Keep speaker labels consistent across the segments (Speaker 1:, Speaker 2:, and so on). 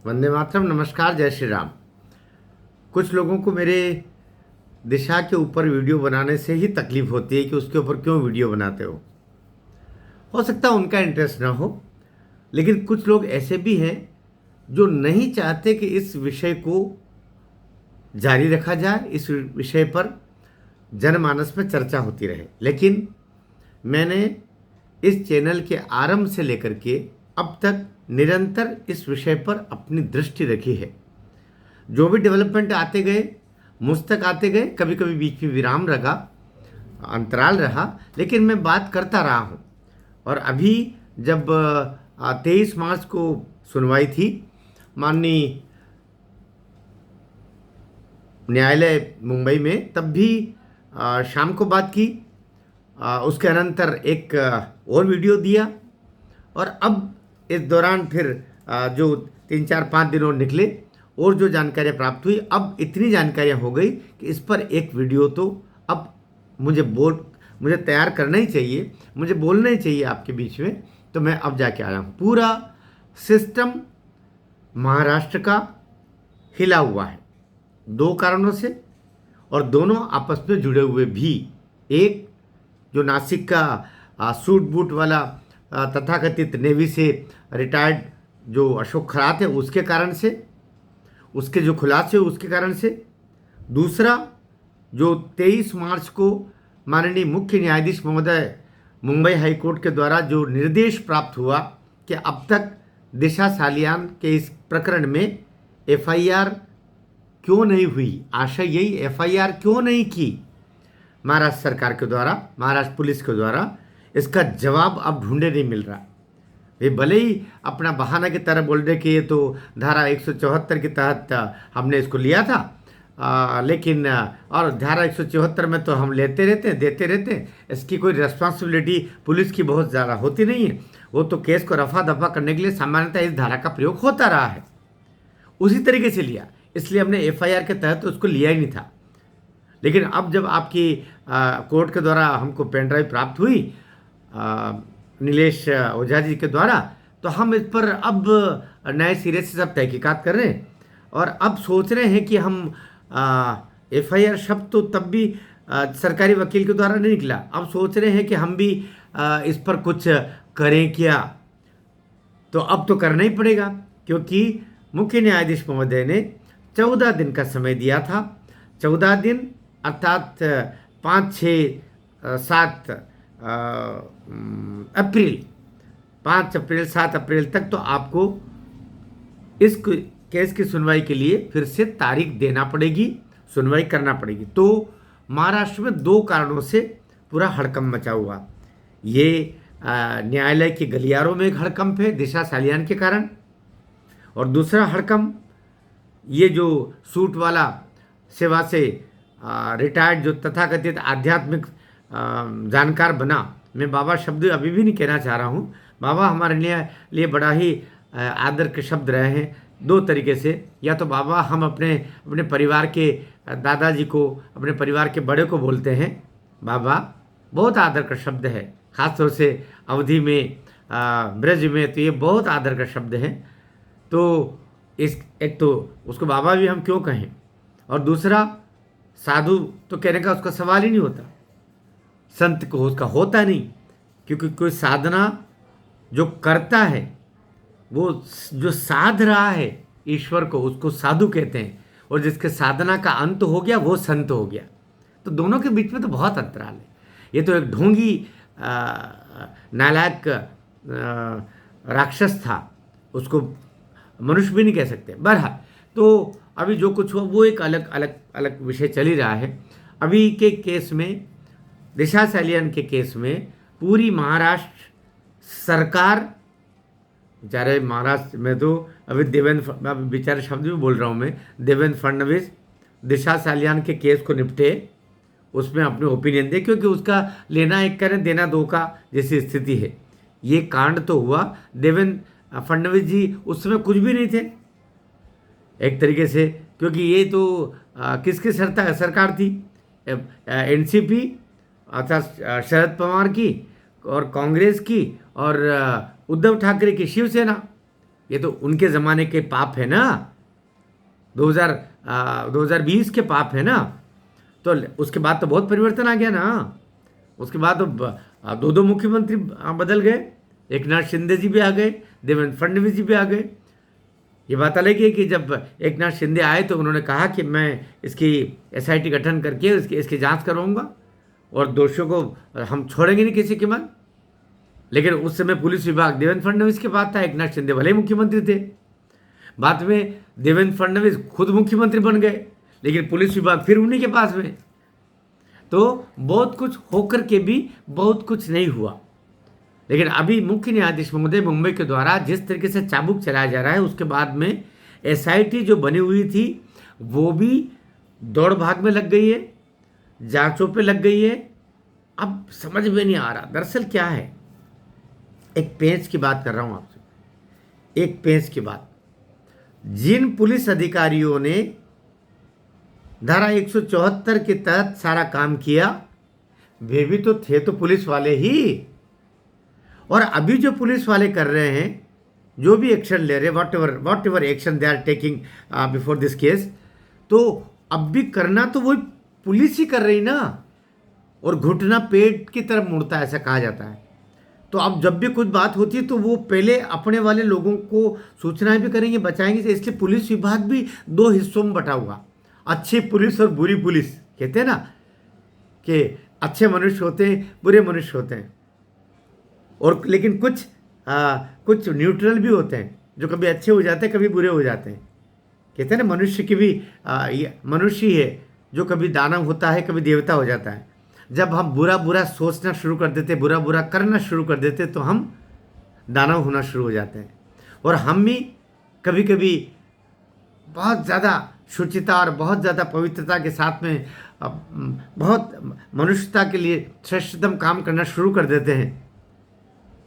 Speaker 1: वंदे मातरम। नमस्कार, जय श्री राम। कुछ लोगों को मेरे दिशा के ऊपर वीडियो बनाने से ही तकलीफ होती है कि उसके ऊपर क्यों वीडियो बनाते हो सकता है उनका इंटरेस्ट ना हो, लेकिन कुछ लोग ऐसे भी हैं जो नहीं चाहते कि इस विषय को जारी रखा जाए, इस विषय पर जनमानस में चर्चा होती रहे। लेकिन मैंने इस चैनल के आरंभ से लेकर के अब तक निरंतर इस विषय पर अपनी दृष्टि रखी है। जो भी डेवलपमेंट आते गए, मुझ तक आते गए, कभी कभी बीच में विराम रहा, अंतराल रहा, लेकिन मैं बात करता रहा हूँ। और अभी जब 23 मार्च को सुनवाई थी, माननीय न्यायालय मुंबई में, तब भी शाम को बात की। उसके अनंतर एक और वीडियो दिया, और अब इस दौरान फिर जो 3 4 5 दिन और निकले और जो जानकारियाँ प्राप्त हुई, अब इतनी जानकारियाँ हो गई कि इस पर एक वीडियो तो अब मुझे तैयार करना ही चाहिए, मुझे बोलना ही चाहिए आपके बीच में। तो मैं अब जाके आया हूँ। पूरा सिस्टम महाराष्ट्र का हिला हुआ है, दो कारणों से, और दोनों आपस में जुड़े हुए भी। एक, जो नासिक का सूट बूट वाला तथाकथित नेवी से रिटायर्ड जो अशोक खरात है, उसके कारण से, उसके जो खुलासे उसके कारण से। दूसरा, जो 23 मार्च को माननीय मुख्य न्यायाधीश महोदय मुंबई हाई कोर्ट के द्वारा जो निर्देश प्राप्त हुआ कि अब तक दिशा सालियान के इस प्रकरण में एफआईआर क्यों नहीं हुई, आशय यही, एफआईआर क्यों नहीं की महाराष्ट्र सरकार के द्वारा, महाराष्ट्र पुलिस के द्वारा, इसका जवाब अब ढूंढे नहीं मिल रहा। ये भले ही अपना बहाना की तरह बोल रहे कि ये तो धारा 174 के तहत हमने इसको लिया था, लेकिन और धारा 174 में तो हम लेते रहते हैं, देते रहते हैं, इसकी कोई रिस्पॉन्सिबिलिटी पुलिस की बहुत ज़्यादा होती नहीं है। वो तो केस को रफा दफा करने के लिए सामान्यतः इस धारा का प्रयोग होता रहा है, उसी तरीके से लिया, इसलिए हमने एफआईआर के तहत तो उसको लिया ही नहीं था। लेकिन अब जब आपकी कोर्ट के द्वारा हमको पेन ड्राइव प्राप्त हुई नीलेश ओझा जी के द्वारा, तो हम इस पर अब नए सिरे से सब तहकीकात कर रहे हैं। और अब सोच रहे हैं कि हम एफआईआर शब्द तो तब भी सरकारी वकील के द्वारा नहीं निकला, अब सोच रहे हैं कि हम भी इस पर कुछ करें क्या। तो अब तो करना ही पड़ेगा, क्योंकि मुख्य न्यायाधीश महोदय ने 14 दिन का समय दिया था। 14 दिन अर्थात 5 6 7 अप्रैल, 5 अप्रैल 7 अप्रैल तक तो आपको इस केस की सुनवाई के लिए फिर से तारीख देना पड़ेगी, सुनवाई करना पड़ेगी। तो महाराष्ट्र में दो कारणों से पूरा हड़कंप मचा हुआ। ये न्यायालय के गलियारों में एक हड़कंप है दिशा सालियान के कारण, और दूसरा हड़कंप ये जो सूट वाला सेवा से रिटायर्ड जो तथाकथित आध्यात्मिक जानकार बना, मैं बाबा शब्द अभी भी नहीं कहना चाह रहा हूँ, बाबा हमारे लिए बड़ा ही आदर के शब्द रहे हैं दो तरीके से। या तो बाबा हम अपने परिवार के दादाजी को, अपने परिवार के बड़े को बोलते हैं बाबा, बहुत आदर का शब्द है, ख़ासतौर से अवधि में, ब्रज में, तो ये बहुत आदर का शब्द है। तो एक तो उसको बाबा भी हम क्यों कहें, और दूसरा साधु तो कहने का उसका सवाल ही नहीं होता, संत को उसका होता नहीं, क्योंकि कोई साधना जो करता है, वो जो साध रहा है ईश्वर को, उसको साधु कहते हैं, और जिसके साधना का अंत हो गया वो संत हो गया। तो दोनों के बीच में तो बहुत अंतराल है। ये तो एक ढोंगी नालायक राक्षस था, उसको मनुष्य भी नहीं कह सकते। बहरहाल, तो अभी जो कुछ हुआ वो एक अलग अलग अलग विषय चल ही रहा है। अभी के केस में, दिशा सालियान के केस में, पूरी महाराष्ट्र सरकार, बेचारे महाराष्ट्र में तो अभी देवेंद्र, बेचारे शब्द भी बोल रहा हूँ मैं, देवेंद्र फडणवीस दिशा सालियान के केस को निपटे, उसमें अपने ओपिनियन दे, क्योंकि उसका लेना एक करें देना दो का जैसी स्थिति है। ये कांड तो हुआ, देवेंद्र फडणवीस जी उस समय कुछ भी नहीं थे एक तरीके से, क्योंकि ये तो किसकी सरकार थी, एनसीपी अर्थात शरद पवार की और कांग्रेस की और उद्धव ठाकरे की शिवसेना, ये तो उनके ज़माने के पाप है ना, 2020 के पाप है ना। तो उसके बाद तो बहुत परिवर्तन आ गया ना। उसके बाद तो दो दो मुख्यमंत्री बदल गए, एक नाथ शिंदे जी भी आ गए, देवेंद्र फडणवीस जी भी आ गए। ये बात अलग है कि जब एक नाथ शिंदे आए तो उन्होंने कहा कि मैं इसकी एसआईटी गठन करके इसकी जांच करवाऊंगा और दोषियों को हम छोड़ेंगे नहीं किसी की मन। लेकिन उस समय पुलिस विभाग देवेंद्र फडणवीस के पास था, एक नाथ शिंदे भले ही मुख्यमंत्री थे। बाद में देवेंद्र फडणवीस खुद मुख्यमंत्री बन गए, लेकिन पुलिस विभाग फिर उन्हीं के पास में। तो बहुत कुछ होकर के भी बहुत कुछ नहीं हुआ। लेकिन अभी मुख्य न्यायाधीश महोदय मुंबई के द्वारा जिस तरीके से चाबुक चलाया जा रहा है, उसके बाद में एसआईटी जो बनी हुई थी वो भी दौड़ भाग में लग गई है, जांचों पे लग गई है। अब समझ में नहीं आ रहा दरअसल क्या है। एक पेंच की बात कर रहा हूं आपसे, एक पेंच की बात। जिन पुलिस अधिकारियों ने धारा 174 के तहत सारा काम किया, वे भी तो थे तो पुलिस वाले ही। और अभी जो पुलिस वाले कर रहे हैं, जो भी एक्शन ले रहे, whatever action they are taking before this case, तो अब भी करना तो वही पुलिस ही कर रही ना। और घुटना पेट की तरफ मुड़ता है, ऐसा कहा जाता है। तो अब जब भी कुछ बात होती है तो वो पहले अपने वाले लोगों को सूचनाएं भी करेंगे, बचाएंगे। इसलिए पुलिस विभाग भी दो हिस्सों में बटा हुआ, अच्छी पुलिस और बुरी पुलिस। कहते हैं ना कि अच्छे मनुष्य होते हैं, बुरे मनुष्य होते हैं, और लेकिन कुछ न्यूट्रल भी होते हैं जो कभी अच्छे हो जाते हैं, कभी बुरे हो जाते हैं। कहते हैं ना मनुष्य की भी मनुष्य ही है जो कभी दानव होता है, कभी देवता हो जाता है। जब हम बुरा बुरा सोचना शुरू कर देते, बुरा बुरा करना शुरू कर देते, तो हम दानव होना शुरू हो जाते हैं। और हम भी कभी कभी बहुत ज़्यादा शुचिता और बहुत ज़्यादा पवित्रता के साथ में बहुत मनुष्यता के लिए श्रेष्ठतम काम करना शुरू कर देते हैं,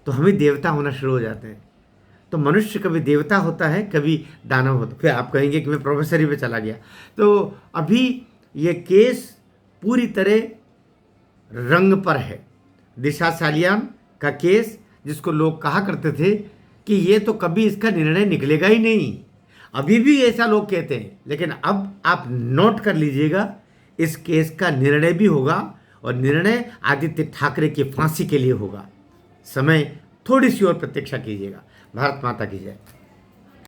Speaker 1: तो हम ही देवता होना शुरू हो जाते हैं। तो मनुष्य कभी देवता होता है, कभी दानव होता है। फिर आप कहेंगे कि मैं प्रोफेसरी पे चला गया। तो अभी ये केस पूरी तरह रंग पर है। दिशा सालियान का केस, जिसको लोग कहा करते थे कि ये तो कभी इसका निर्णय निकलेगा ही नहीं, अभी भी ऐसा लोग कहते हैं। लेकिन अब आप नोट कर लीजिएगा, इस केस का निर्णय भी होगा, और निर्णय आदित्य ठाकरे की फांसी के लिए होगा। समय थोड़ी सी और प्रतीक्षा कीजिएगा। भारत माता की जय।